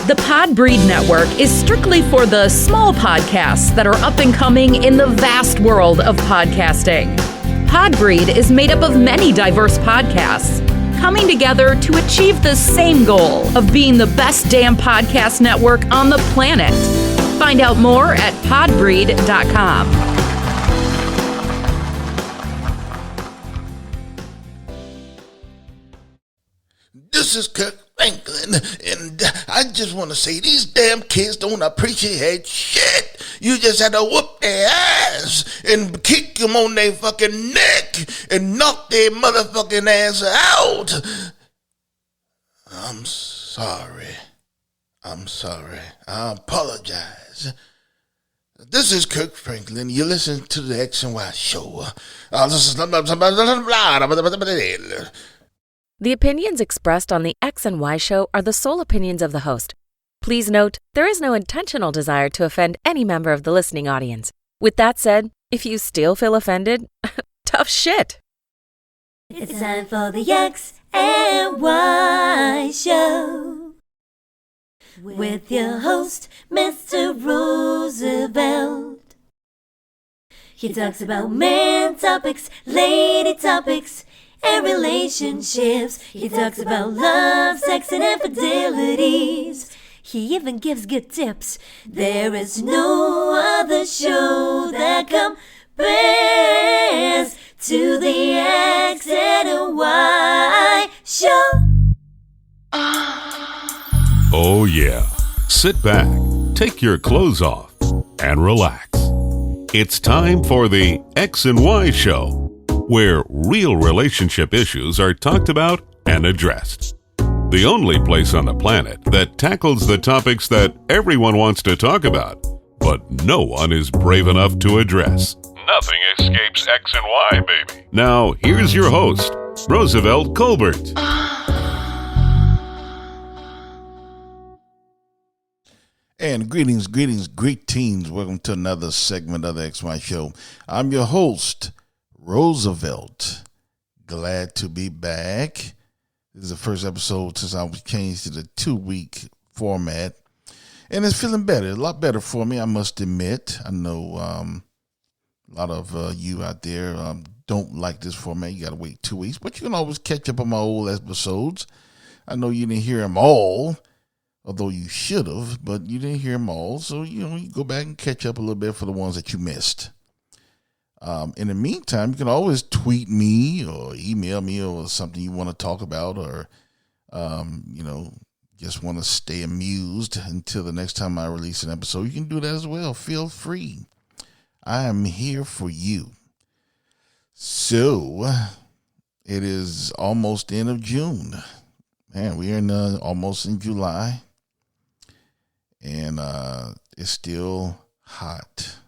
The Podbreed Network is strictly for the small podcasts that are up and coming in the vast world of podcasting. Podbreed is made up of many diverse podcasts coming together to achieve the same goal of being the best damn podcast network on the planet. Find out more at podbreed.com. This is Kirk Franklin, and I just want to say these damn kids don't appreciate shit. You just had to whoop their ass and kick them on their fucking neck and knock their motherfucking ass out. I'm sorry. I apologize. This is Kirk Franklin. You listen to the X and Y show. The opinions expressed on the X and Y show are the sole opinions of the host. Please note, there is no intentional desire to offend any member of the listening audience. With that said, if you still feel offended, tough shit. It's time for the X and Y show with your host, Mr. Roosevelt. He talks about man topics, lady topics, and relationships. He talks about love, sex, and infidelities. He even gives good tips. There is no other show that compares to the X and Y show. Oh yeah. Sit back, take your clothes off, and relax. It's time for the X and Y show, where real relationship issues are talked about and addressed. The only place on the planet that tackles the topics that everyone wants to talk about, but no one is brave enough to address. Nothing escapes X and Y, baby. Now, here's your host, Roosevelt Colbert. And greetings. Welcome to another segment of the XY Show. I'm your host, Roosevelt. Glad to be back. This is the first episode since I was changed to the 2-week format. And it's feeling better, a lot better for me, I must admit. I know a lot of you out there don't like this format. You got to wait 2 weeks. But you can always catch up on my old episodes. I know you didn't hear them all, although you should have, but you didn't hear them all. So, you go back and catch up a little bit for the ones that you missed. In the meantime, you can always tweet me or email me or something you want to talk about or, just want to stay amused until the next time I release an episode. You can do that as well. Feel free. I am here for you. So, it is almost the end of June. Man, we are almost in July. And it's still hot.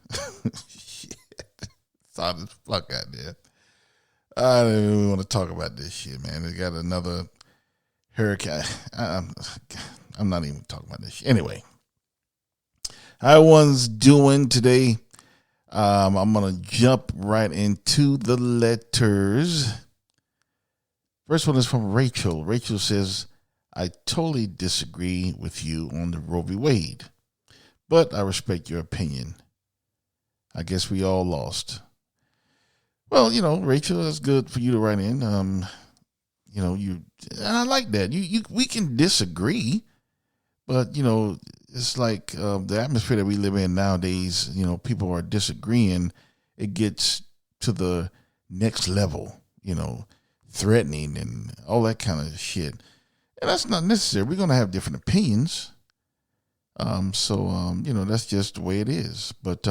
Shit. It's hot as fuck out there. I don't even want to talk about this shit, man. They got another hurricane. I'm not even talking about this shit. Anyway, how everyone's doing today? I'm going to jump right into the letters. First one is from Rachel. Rachel says, I totally disagree with you on the Roe v. Wade, but I respect your opinion. I guess we all lost. Well, Rachel, that's good for you to write in. I like that. We can disagree, but it's like the atmosphere that we live in nowadays. People are disagreeing. It gets to the next level. Threatening and all that kind of shit. And that's not necessary. We're going to have different opinions. That's just the way it is. But,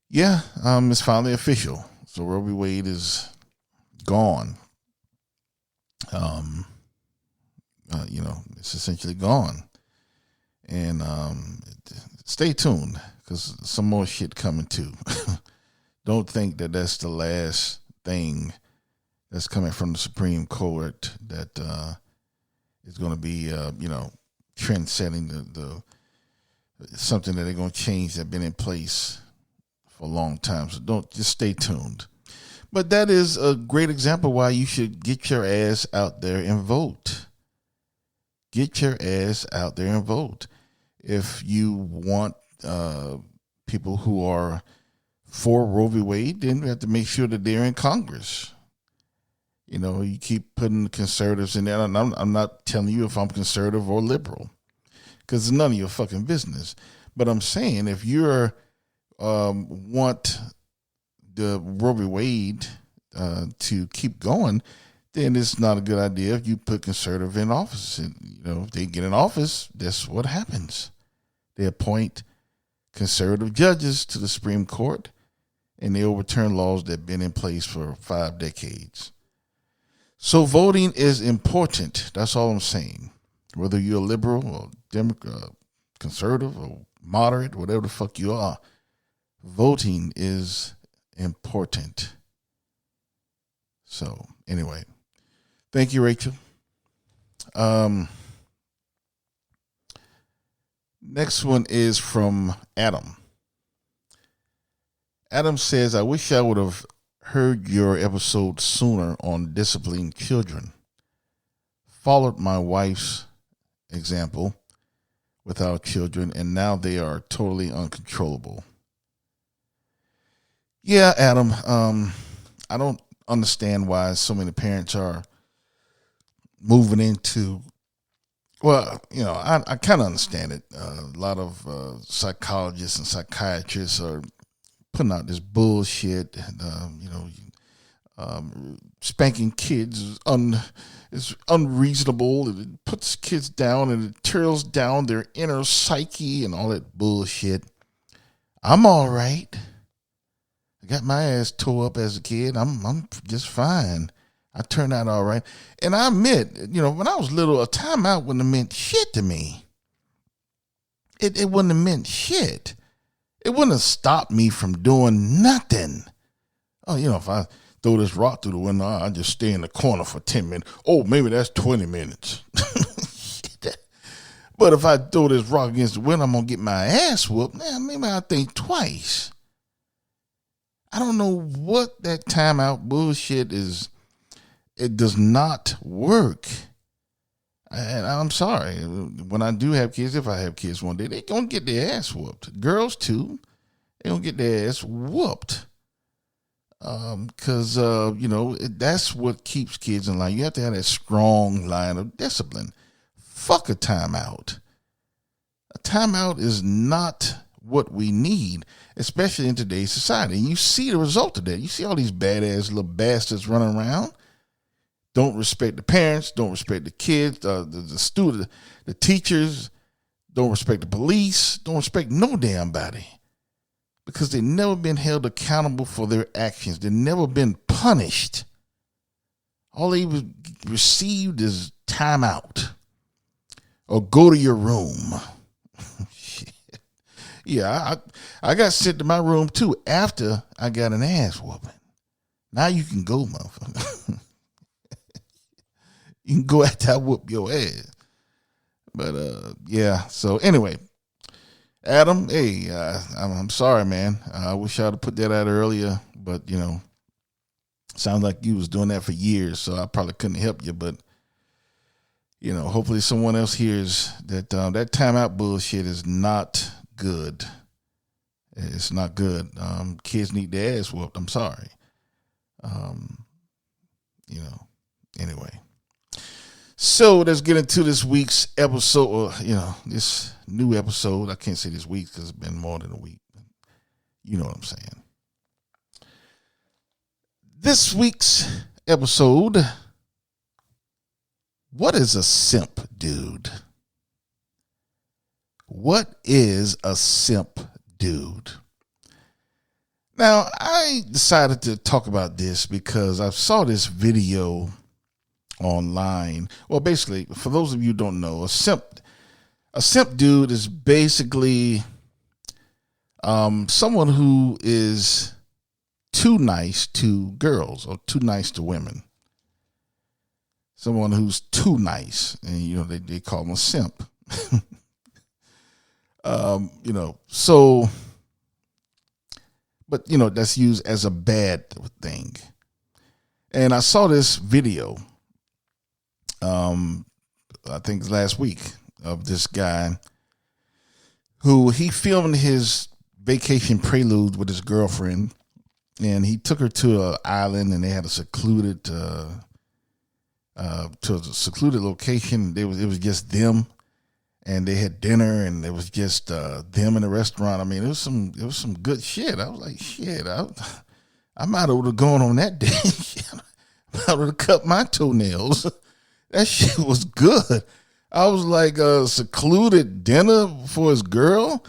it's finally official. So Roe v. Wade is gone. It's essentially gone. And stay tuned because some more shit coming too. Don't think that that's the last thing that's coming from the Supreme Court that is going to be, trend setting the something that they're going to change that's been in place for a long time. So just stay tuned. But that is a great example why you should get your ass out there and vote. get your ass out there and vote. If you want people who are for Roe v. Wade, then we have to make sure that they're in Congress. You know, you keep putting the conservatives in there. And I'm not telling you if I'm conservative or liberal, because it's none of your fucking business. But I'm saying if you're want the Roe v. Wade to keep going, then it's not a good idea if you put conservative in office. And, you know, if they get in office, that's what happens. They appoint conservative judges to the Supreme Court, and they overturn laws that have been in place for 5 decades. So voting is important. That's all I'm saying. Whether you're a liberal or Democrat, conservative or moderate, whatever the fuck you are, voting is important. So anyway, thank you, Rachel. Next one is from Adam. Adam says, I wish I would have heard your episode sooner on disciplining children. Followed my wife's example with our children, and now they are totally uncontrollable. Yeah, Adam, I don't understand why so many parents are moving into, well, you know, I kind of understand it. A lot of psychologists and psychiatrists are putting out this bullshit, spanking kids is unreasonable. It puts kids down and it tears down their inner psyche and all that bullshit. I'm all right. I got my ass tore up as a kid. I'm just fine. I turned out all right. And I admit, you know, when I was little, a timeout wouldn't have meant shit to me. It wouldn't have meant shit. It wouldn't have stopped me from doing nothing. Oh, you know, if I throw this rock through the window, I just stay in the corner for 10 minutes. Oh, maybe that's 20 minutes. But if I throw this rock against the window, I'm going to get my ass whooped. Now, maybe I'll think twice. I don't know what that timeout bullshit is. It does not work. And I'm sorry. When I do have kids, if I have kids one day, they're going to get their ass whooped. Girls, too. They're going to get their ass whooped. Because, that's what keeps kids in line. You have to have that strong line of discipline. Fuck a timeout. A timeout is not what we need, especially in today's society. And you see the result of that. You see all these badass little bastards running around. Don't respect the parents, don't respect the kids, the student, the teachers, don't respect the police, don't respect no damn body. Because they've never been held accountable for their actions. They've never been punished. All they received is time out. Or go to your room. Shit. Yeah, I got sent to my room too after I got an ass whooping. Now you can go, motherfucker. You can go after I whoop your ass. But, yeah. So, anyway. Adam, hey, I'm sorry, man. I wish I'd have put that out earlier. But, you know, sounds like you was doing that for years. So, I probably couldn't help you. But, you know, hopefully someone else hears that that timeout bullshit is not good. It's not good. Kids need their ass whooped. I'm sorry. Anyway. So let's get into this week's episode, or, this new episode. I can't say this week because it's been more than a week. You know what I'm saying. This week's episode, what is a simp, dude? What is a simp, dude? Now, I decided to talk about this because I saw this video online. Well, basically, for those of you who don't know, a simp dude is basically someone who is too nice to girls or too nice to women. Someone who's too nice, and they call them a simp. So, but that's used as a bad thing. And I saw this video I think it's last week, of this guy who he filmed his vacation prelude with his girlfriend, and he took her to an island, and they had a secluded location. It was just them, and they had dinner, and it was just them in the restaurant. I mean, it was some good shit. I was like, shit, I might have gone on that day. I would have cut my toenails. That shit was good. I was like, secluded dinner for his girl.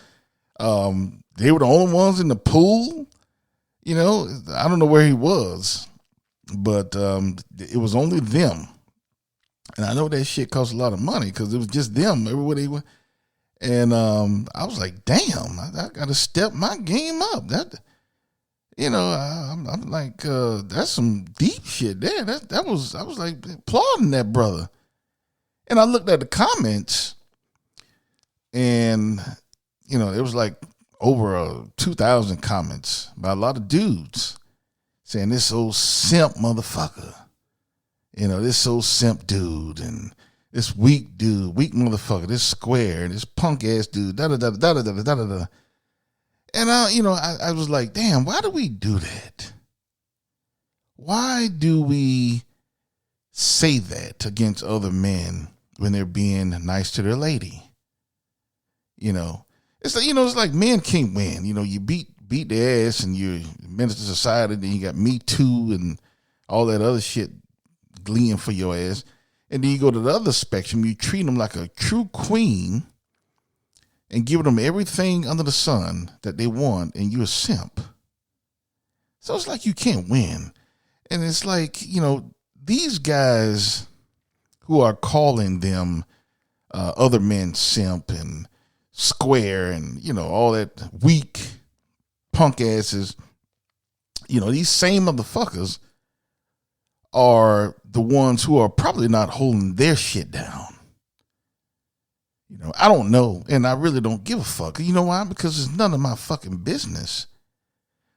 They were the only ones in the pool. You know, I don't know where he was, but it was only them. And I know that shit cost a lot of money because it was just them everywhere they went. And I was like, damn, I got to step my game up. That, you know, I'm like, that's some deep shit there. I was like applauding that brother. And I looked at the comments, and, you know, it was like over 2,000 comments by a lot of dudes saying this old simp motherfucker. You know, this old simp dude, and this weak dude, weak motherfucker, this square, and this punk ass dude, da da da da da da da da da. And I was like, damn, why do we do that? Why do we say that against other men when they're being nice to their lady? You know, it's like, it's like men can't win. You know, you beat their ass and you're minister to society, then you got Me Too and all that other shit gleeing for your ass. And then you go to the other spectrum, you treat them like a true queen and give them everything under the sun that they want, and you're a simp. So it's like you can't win. And it's like, these guys who are calling them other men simp and square and, all that weak punk asses, these same motherfuckers are the ones who are probably not holding their shit down. I don't know, and I really don't give a fuck. You know why? Because it's none of my fucking business.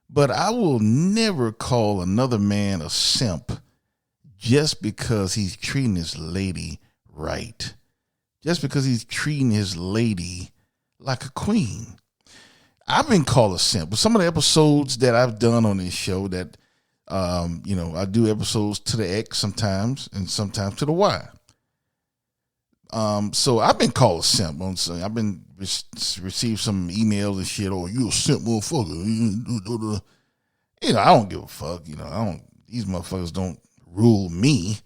But I will never call another man a simp just because he's treating his lady right. Just because he's treating his lady like a queen. I've been called a simp. But some of the episodes that I've done on this show that, I do episodes to the X sometimes and sometimes to the Y. So I've been called a simp. I've been received some emails and shit. Oh, you a simp motherfucker. I don't give a fuck. These motherfuckers don't rule me.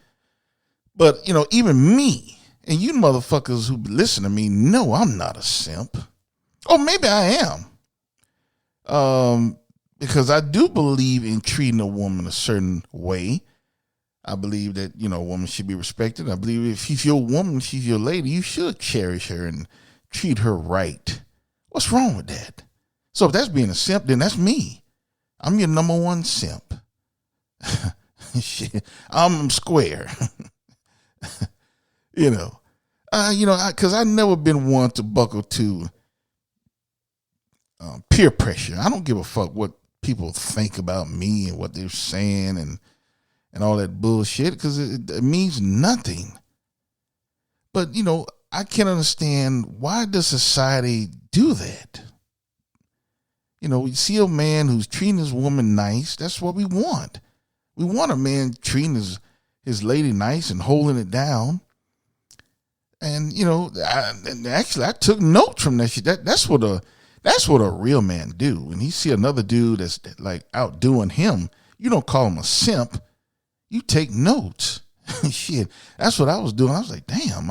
But, even me and you motherfuckers who listen to me know I'm not a simp. Or maybe I am. Because I do believe in treating a woman a certain way. I believe that, a woman should be respected. I believe if she's your woman, she's your lady, you should cherish her and treat her right. What's wrong with that? So if that's being a simp, then that's me. I'm your number one simp. Shit, I'm square. Because I've never been one to buckle to peer pressure. I don't give a fuck what people think about me and what they're saying and all that bullshit, because it means nothing. But, I can't understand, why does society do that? We see a man who's treating his woman nice. That's what we want. We want a man treating his lady nice and holding it down. And, I took notes from that shit. That's what a real man do. When he see another dude that's like outdoing him, you don't call him a simp. You take notes. Shit, that's what I was doing. I was like, damn,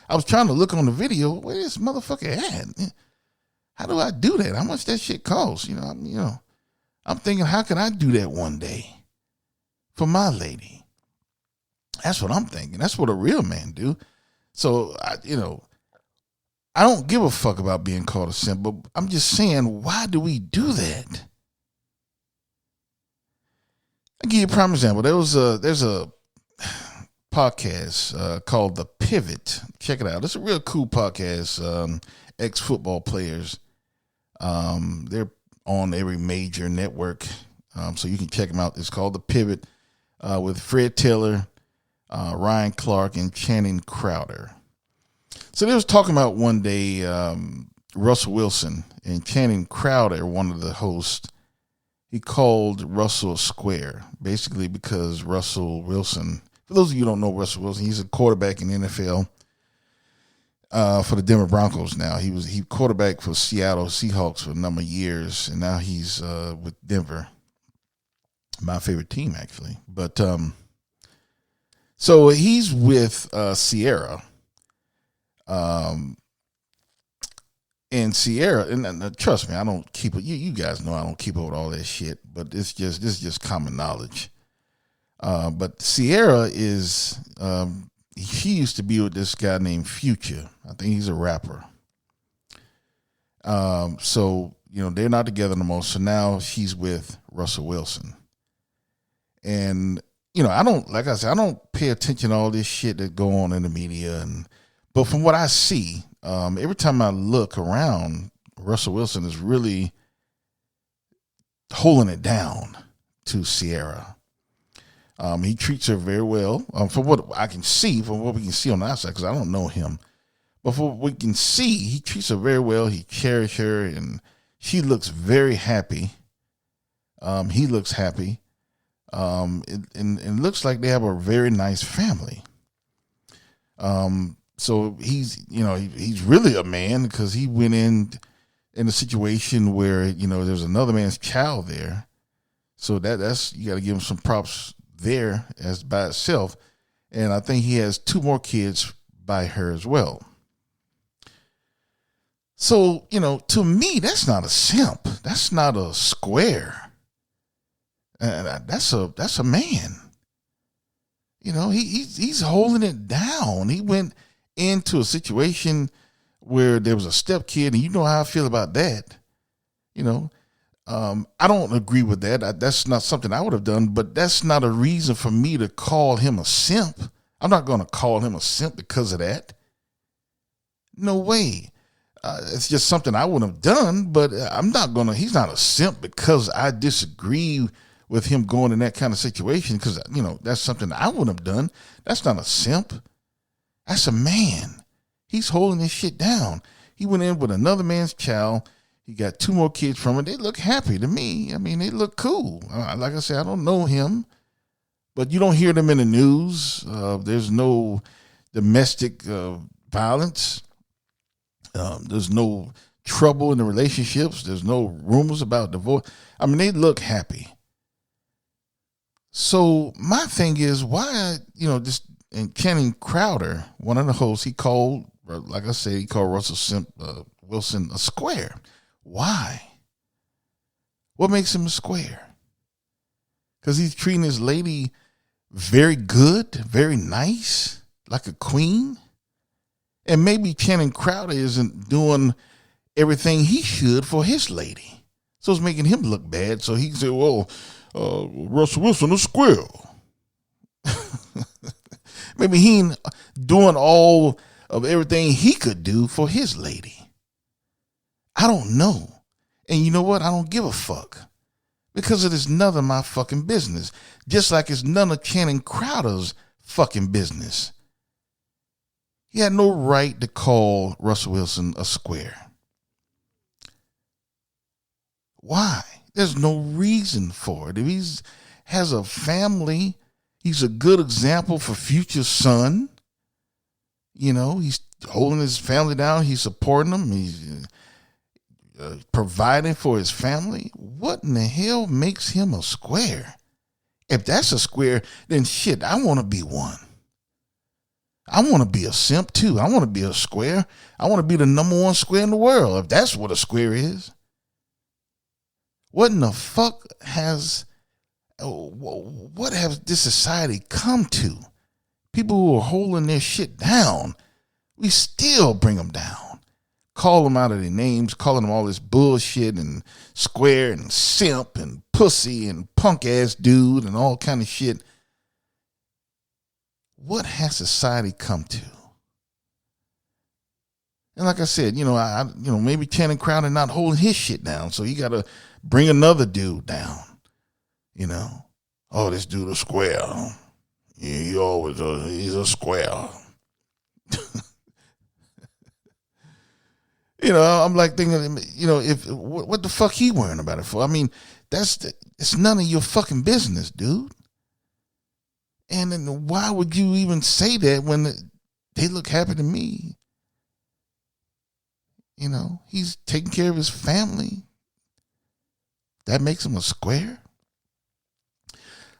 I was trying to look on the video. Where this motherfucker at? How do I do that? How much that shit costs? I'm thinking, how can I do that one day for my lady? That's what I'm thinking. That's what a real man do. So, I don't give a fuck about being called a simp, but I'm just saying, why do we do that? I'll give you a prime example. There's a podcast called The Pivot. Check it out. It's a real cool podcast. Ex-football players. They're on every major network, so you can check them out. It's called The Pivot with Fred Taylor, Ryan Clark, and Channing Crowder. So they was talking about one day Russell Wilson and Channing Crowder, one of the hosts. He called Russell a square, basically because Russell Wilson, for those of you who don't know Russell Wilson, he's a quarterback in the NFL for the Denver Broncos now. He quarterback for Seattle Seahawks for a number of years, and now he's with Denver, my favorite team, actually. But so he's with Sierra. And Sierra, and trust me, I don't keep it. You guys know I don't keep up with all that shit, but this is just common knowledge. But Sierra is, she used to be with this guy named Future. I think he's a rapper. So they're not together no more. So now she's with Russell Wilson, and I don't, like I said, I don't pay attention to all this shit that go on in the media, but from what I see. Every time I look around, Russell Wilson is really holding it down to Sierra. He treats her very well. From what I can see, from what we can see on the outside, because I don't know him, but from what we can see, he treats her very well. He cherishes her, and she looks very happy. He looks happy. It looks like they have a very nice family. So he's really a man, because he went in a situation where, there's another man's child there. So that's, you got to give him some props there as by itself. And I think he has 2 more kids by her as well. So, to me, that's not a simp. That's not a square. That's a man. He's holding it down. He went into a situation where there was a step kid, and you know how I feel about that. I don't agree with that. That's not something I would have done, but that's not a reason for me to call him a simp. I'm not going to call him a simp because of that. No way. It's just something I wouldn't have done, but he's not a simp because I disagree with him going in that kind of situation, because, that's something I wouldn't have done. That's not a simp. That's a man. He's holding this shit down. He went in with another man's child. He got 2 more kids from it. They look happy to me. I mean, they look cool. Like I said, I don't know him, but you don't hear them in the news. There's no domestic violence. There's no trouble in the relationships. There's no rumors about divorce. I mean, they look happy. So my thing is, why, and Channing Crowder, one of the hosts, he called, like I said, he called Russell Wilson a square. Why? What makes him a square? Because he's treating his lady very good, very nice, like a queen. And maybe Channing Crowder isn't doing everything he should for his lady. So it's making him look bad. So he can say, well, Russell Wilson a square. Maybe he ain't doing all of everything he could do for his lady. I don't know. And you know what? I don't give a fuck. Because it is none of my fucking business. Just like it's none of Channing Crowder's fucking business. He had no right to call Russell Wilson a square. Why? There's no reason for it. If he has a family, he's a good example for future son. He's holding his family down. He's supporting them. He's providing for his family. What in the hell makes him a square? If that's a square, then shit, I want to be one. I want to be a simp too. I want to be a square. I want to be the number 1 square in the world, if that's what a square is. What in the fuck what has this society come to? People who are holding their shit down, we still bring them down. Call them out of their names, calling them all this bullshit and square and simp and pussy and punk ass dude and all kind of shit. What has society come to? And like I said, maybe Channing Crowder not holding his shit down, so you got to bring another dude down. Oh, this dude a square. He's a square. I'm like thinking, if what the fuck he worrying about it for? I mean, it's none of your fucking business, dude. And then why would you even say that when they look happy to me? He's taking care of his family. That makes him a square.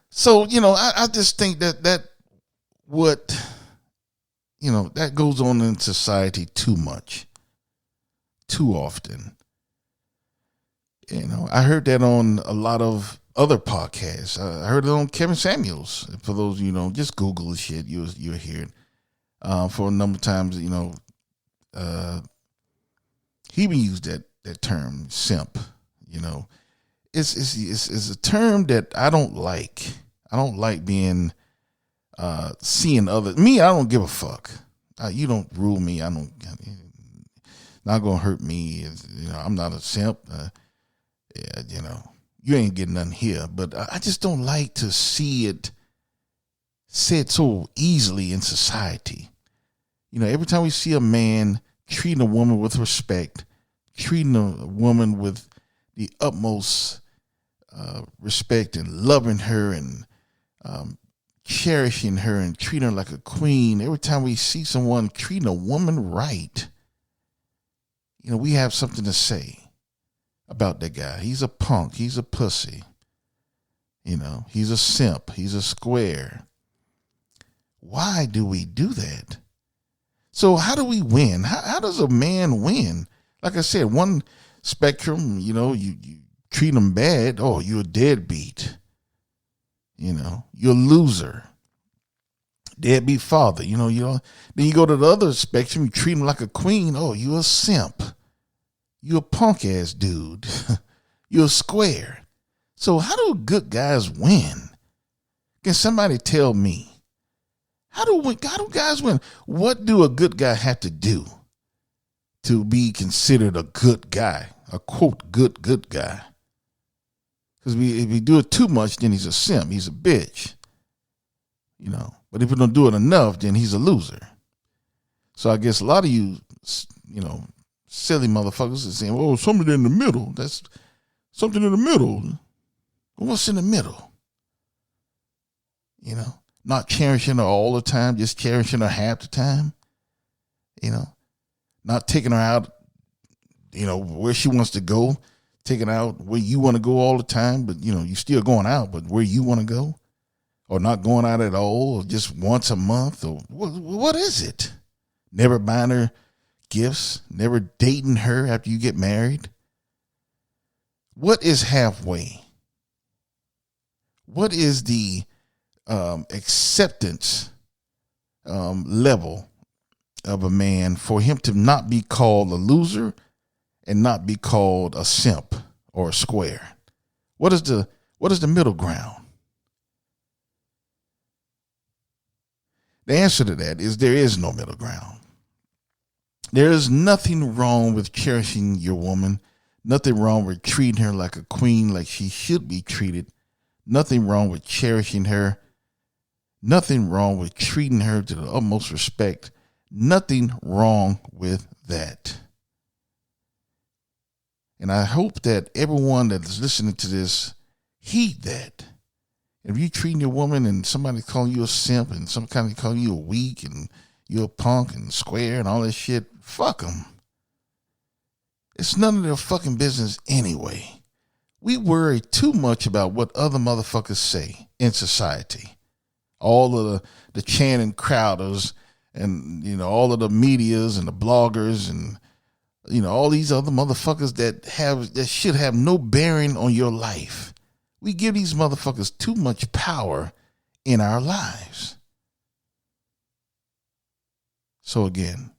So, I just think that goes on in society too much, too often. I heard that on a lot of other podcasts. I heard it on Kevin Samuels. For those, just Google the shit. You'll hear it. For a number of times, he even used that term, simp. It's a term that I don't like. I don't like being seeing others. Me, I don't give a fuck. You don't rule me. Not gonna hurt me. I'm not a simp. You ain't getting nothing here. But I just don't like to see it said so easily in society. Every time we see a man treating a woman with respect, treating a woman with the utmost respect and loving her and cherishing her and treating her like a queen. Every time we see someone treating a woman right, we have something to say about that guy. He's a punk. He's a pussy. He's a simp. He's a square. Why do we do that? So how do we win? How does a man win? Like I said, one spectrum, you treat him bad. Oh, you're a deadbeat. You're a loser. Deadbeat father. Then you go to the other spectrum, you treat him like a queen. Oh, you're a simp. You're a punk ass dude. You're a square. So how do good guys win? Can somebody tell me? How do guys win? What do a good guy have to do to be considered a good guy? A quote, good guy. Because if we do it too much, then he's a simp. He's a bitch. But if we don't do it enough, then he's a loser. So I guess a lot of you, silly motherfuckers are saying, oh, something in the middle. That's something in the middle. What's in the middle? Not cherishing her all the time, just cherishing her half the time. Not taking her out, where she wants to go, taking her out where you want to go all the time, but, you're still going out, but where you want to go, or not going out at all, or just once a month, or what is it? Never buying her gifts, never dating her after you get married. What is halfway? What is the acceptance level of a man for him to not be called a loser and not be called a simp or a square? What is the middle ground? The answer to that is there is no middle ground. There is nothing wrong with cherishing your woman, nothing wrong with treating her like a queen, like she should be treated, nothing wrong with cherishing her, nothing wrong with treating her to the utmost respect, nothing wrong with that. And I hope that everyone that is listening to this heed that. If you're treating your woman and somebody calling you a simp and somebody calling you a weak and you're a punk and square and all that shit, fuck them. It's none of their fucking business anyway. We worry too much about what other motherfuckers say in society. All of the Channing Crowders and, all of the medias and the bloggers and, all these other motherfuckers that should have no bearing on your life. We give these motherfuckers too much power in our lives. So again,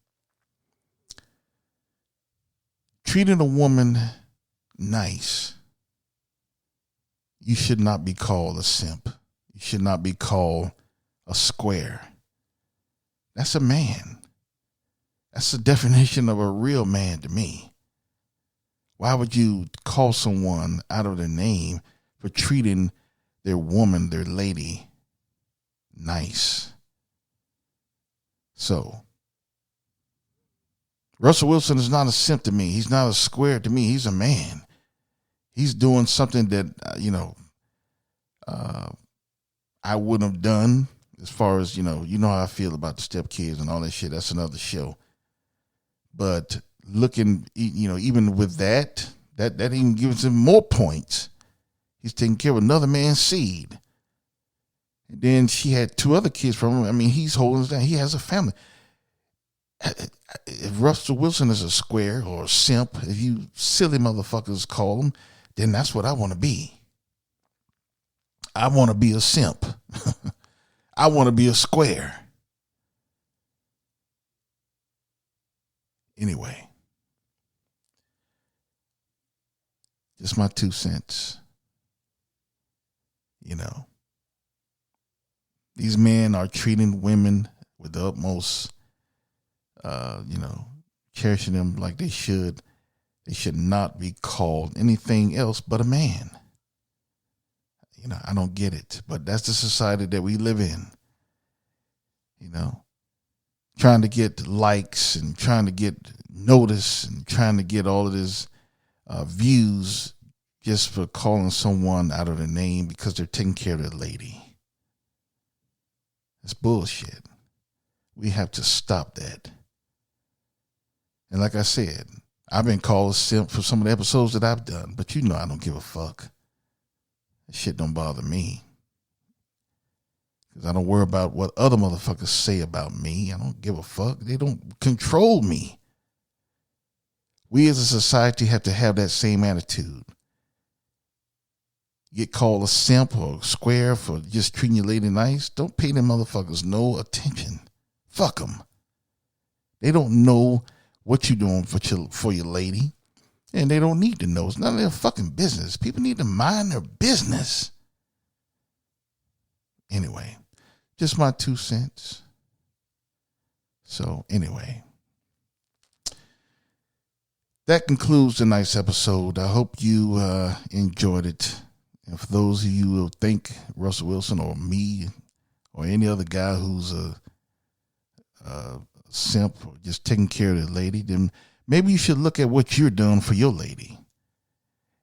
treating a woman nice, you should not be called a simp. You should not be called a square. That's a man. That's the definition of a real man to me. Why would you call someone out of their name for treating their woman, their lady, nice? So, Russell Wilson is not a simp to me. He's not a square to me. He's a man. He's doing something that, I wouldn't have done as far as, you know how I feel about the stepkids and all that shit. That's another show. But looking, even with that even gives him more points. He's taking care of another man's seed. And then she had 2 other kids from him. I mean, he's holding it down. He has a family. If Russell Wilson is a square or a simp, if you silly motherfuckers call him, then that's what I want to be. I want to be a simp. I want to be a square. Anyway, just my 2 cents. These men are treating women with the utmost, cherishing them like they should. They should not be called anything else but a man. I don't get it, but that's the society that we live in. Trying to get likes and trying to get notice and trying to get all of this views just for calling someone out of their name because they're taking care of their lady. It's bullshit. We have to stop that. And like I said, I've been called a simp for some of the episodes that I've done, but I don't give a fuck. That shit don't bother me. Because I don't worry about what other motherfuckers say about me. I don't give a fuck. They don't control me. We as a society have to have that same attitude. Get called a simp or a square for just treating your lady nice. Don't pay them motherfuckers no attention. Fuck them. They don't know what you're doing for your lady. And they don't need to know. It's none of their fucking business. People need to mind their business. Anyway, just my 2 cents. So anyway, that concludes tonight's episode. I hope you enjoyed it. And for those of you who think Russell Wilson or me or any other guy who's a simp or just taking care of the lady, then maybe you should look at what you're doing for your lady.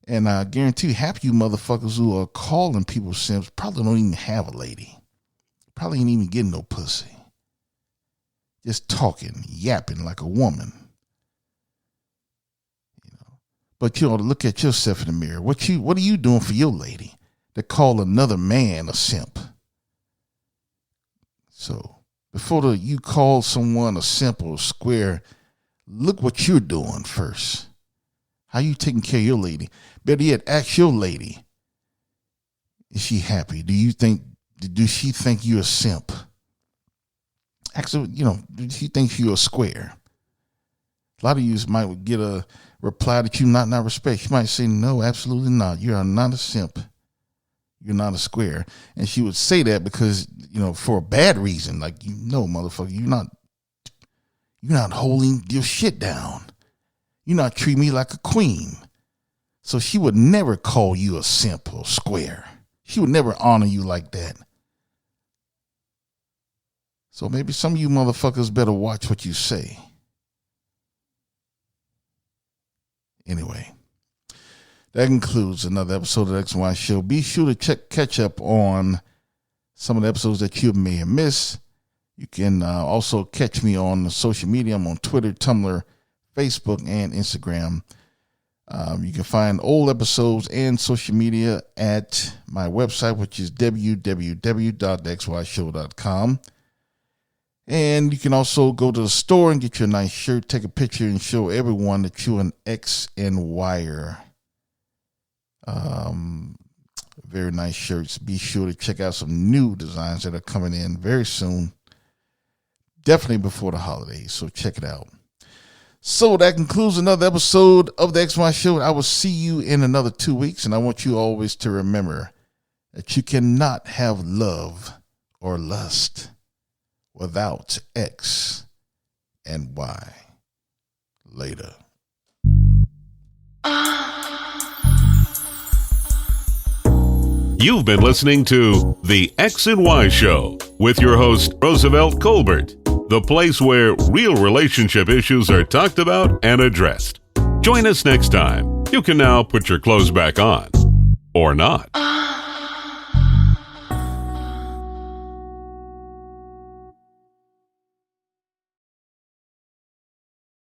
And I guarantee you, half you motherfuckers who are calling people simps probably don't even have a lady. Probably ain't even getting no pussy. Just talking, yapping like a woman. But you ought to look at yourself in the mirror. What are you doing for your lady to call another man a simp? So before you call someone a simp or a square, look what you're doing first. How you taking care of your lady? Better yet, ask your lady, is she happy? Do she think you're a simp? Actually, do she think you're a square? A lot of you might get a reply that you not respect. She might say, no, absolutely not. You are not a simp. You're not a square. And she would say that because, for a bad reason. Like, motherfucker, you're not holding your shit down. You're not treating me like a queen. So she would never call you a simp or square. She would never honor you like that. So maybe some of you motherfuckers better watch what you say. Anyway, that concludes another episode of the X&Y Show. Be sure to catch up on some of the episodes that you may have missed. You can also catch me on social media. I'm on Twitter, Tumblr, Facebook, and Instagram. You can find old episodes and social media at my website, which is www.xyshow.com. And you can also go to the store and get you a nice shirt, take a picture, and show everyone that you're an X and Wire. Very nice shirts. Be sure to check out some new designs that are coming in very soon. Definitely before the holidays, so check it out. So that concludes another episode of the X&Y Show. I will see you in another 2 weeks, and I want you always to remember that you cannot have love or lust without X and Y. Later. You've been listening to The X and Y Show with your host, Roosevelt Colbert. the place where real relationship issues are talked about and addressed. Join us next time. You can now put your clothes back on. Or not.